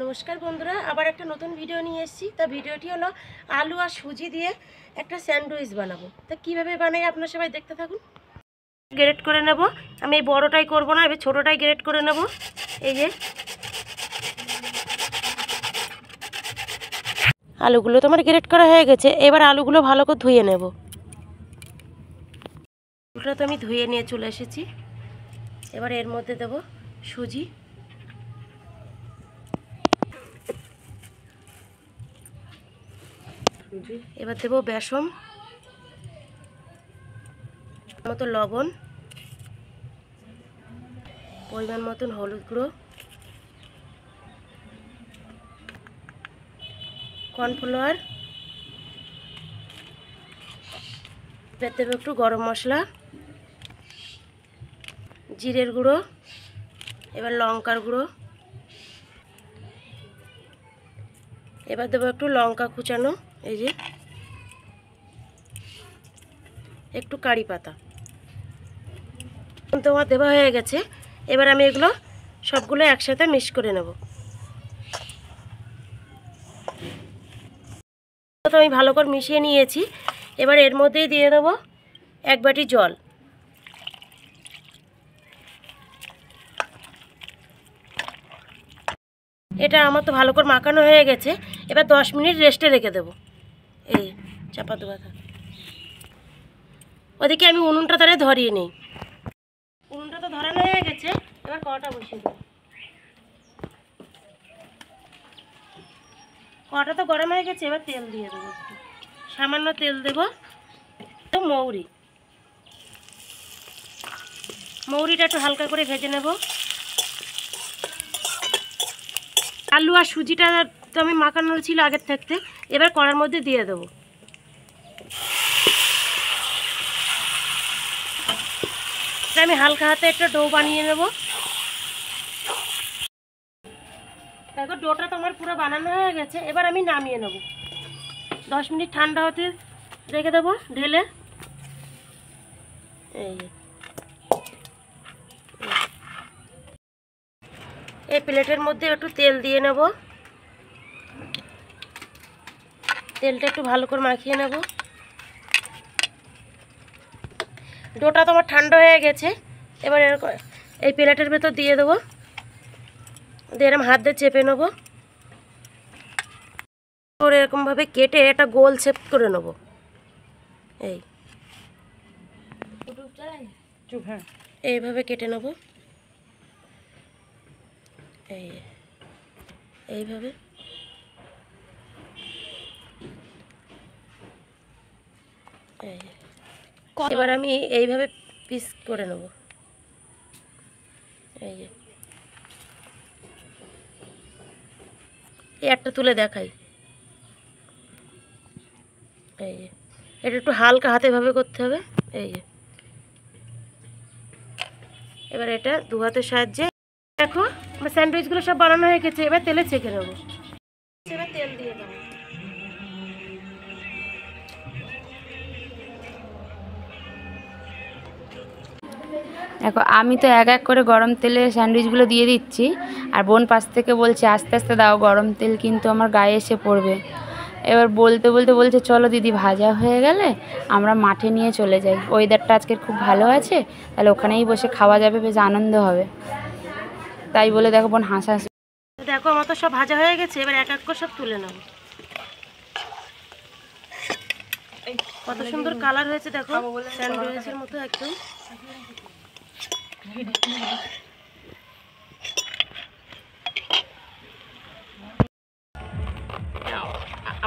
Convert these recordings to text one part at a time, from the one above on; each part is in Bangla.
নমস্কার বন্ধুরা, আবার একটা নতুন ভিডিও নিয়ে এসেছি। তা ভিডিওটি হলো আলু আর সুজি দিয়ে একটা স্যান্ডউইচ বানাবো। তা কীভাবে বানাই আপনারা সবাই দেখতে থাকুন। গ্রেট করে নেব। আমি এই বড়টাই করব না, এবার ছোটোটাই গ্রেট করে নেব। এই যে আলুগুলো তো আমার গ্রেট করা হয়ে গেছে। এবার আলুগুলো ভালো করে ধুয়ে নেব। আলুটা তো আমি ধুয়ে নিয়ে চলে এসেছি। এবার এর মধ্যে দেব সুজি, এবার দেব বেসন, মতো লবণ, পরিমাণ মতন হলুদ গুঁড়ো, কর্নফ্লাওয়ার, এবার দেব একটু গরম মশলা, জিরের গুঁড়ো, এবার লঙ্কার গুঁড়ো, এবার দেবো একটু লঙ্কা কুচানো, এই যে একটু কারি পাতা। তোমার দেওয়া হয়ে গেছে। এবার আমি এগুলো সবগুলো একসাথে মিক্স করে নেব। তো আমি ভালো করে মিশিয়ে নিয়েছি। এবার এর মধ্যেই দিয়ে দেবো এক বাটি জল। এটা আমার তো ভালো করে মাখানো হয়ে গেছে। এবার 10 মিনিট রেস্টে রেখে দেবো। এই চাপা দেওয়া থাক। ওদিকে আমি উনুনটা তাহলে ধরিয়ে নিই। উনুনটা তো ধরানো হয়ে গেছে। এবার কড়াটা বসিয়ে দেবো। কড়াটা তো গরম হয়ে গেছে। এবার তেল দিয়ে দেবো, একটু সামান্য তেল দেবো। তো মৌরিটা একটু হালকা করে ভেজে নেব। আলু আর সুজিটা তো আমি মাখানো ছিল আগের থাকতে। এবার কড়ার মধ্যে দিয়ে দেবো। আমি হালকা হাতে একটা ডো বানিয়ে নেব। দেখো ডোটা তো আমার পুরো বানানো হয়ে গেছে। এবার আমি নামিয়ে নেব। 10 মিনিট ঠান্ডা হতে রেখে দেবো ঢেলে। এই প্লেটের মধ্যে একটু তেল দিয়ে নেব। তেলটা একটু ভালো করে মাখিয়ে নেব। ডোটা তো আমার ঠান্ডা হয়ে গেছে। এবার এই প্লেটের ভেতর দিয়ে দেবো। দিয়ে এরকম হাত দিয়ে চেপে নেব। করে এরকমভাবে কেটে একটা গোল শেপ করে নেব। এইভাবে কেটে নেব। এইভাবে এবার আমি এইভাবে পিস করে নেব। এই যে একটা তুলে দেখাই। এই যে এটা একটু হালকা হাতে ভাবে করতে হবে। এই যে এবার এটা দু হাতের সাহায্যে দেখো আমার স্যান্ডউইচগুলো সব বানানো হয়ে গেছে। এবার তেলে ছেঁকে নেব। এবার তেল দিয়ে দেবো। দেখো আমি তো এক এক করে গরম তেলে স্যান্ডউইচগুলো দিয়ে দিচ্ছি, আর বোন পাশ থেকে বলছে আস্তে আস্তে দাও, গরম তেল কিন্তু আমার গায়ে এসে পড়বে। এবার বলতে বলতে বলছে চলো দিদি, ভাজা হয়ে গেলে আমরা মাঠে নিয়ে চলে যাই, ওয়েদারটা আজকে খুব ভালো আছে, তাহলে ওখানেই বসে খাওয়া যাবে, বেশ আনন্দ হবে। তাই বলে দেখো বোন হাসাহাসি। দেখো আমার তো সব ভাজা হয়ে গেছে। এবার এক এক করে সব তুলে নেব। কত সুন্দর কালার হয়েছে দেখো, স্যান্ডউইচের মতো একদম।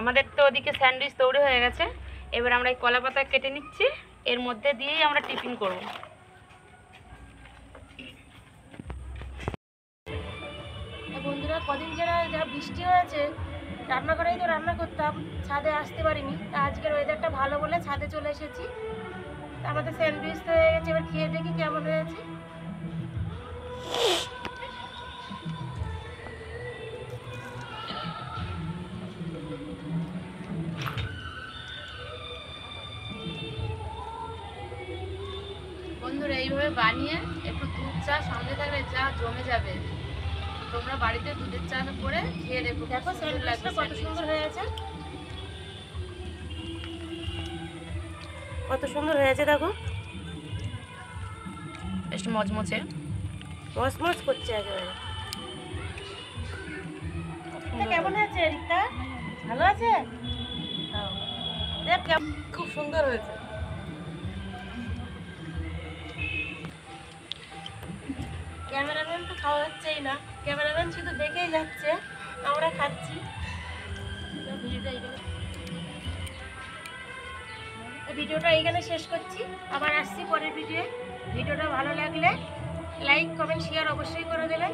আমাদের তো ওদিকে স্যান্ডউইচ তৈরি হয়ে গেছে। এবার আমরা এই কলা পাতা কেটে নিচ্ছি, এর মধ্যে দিয়েই আমরা টিফিন করব। বন্ধুরা, কদিন যা বৃষ্টি হয়েছে, রান্নাঘরেই তো রান্না করতাম, ছাদে আসতে পারিনি। তা আজকের ওয়েদারটা ভালো বলে ছাদে চলে এসেছি। আমাদের স্যান্ডউইচ তো হয়ে গেছে। এবার খেয়ে দেখি কেমন হয়েছে। বন্ধুরা এইভাবে বানিয়ে একটু দুধ চা সঙ্গে থাকলে যা জমে যাবে। তোমরা বাড়িতে দুধের চা করে খেয়ে দেখো, দেখো স্যান্ডউইচটা কত সুন্দর হয়েছে, কত সুন্দর হয়েছে দেখো, একটু মচমচে মচমচ করছে একেবারে। কেমন আছে রিতা? ভালো আছে? দেখ খুব সুন্দর হয়েছে। ক্যামেরাম্যান তো খাওয়া হচ্ছেই না, ক্যামেরাম্যান শুধু দেখেই যাচ্ছে, আমরা খাচ্ছি। ভিডিওটা এইখানে শেষ করছি, আবার আসছি পরের ভিডিওটা ভালো লাগলে লাইক কমেন্ট শেয়ার অবশ্যই করে দেবেন।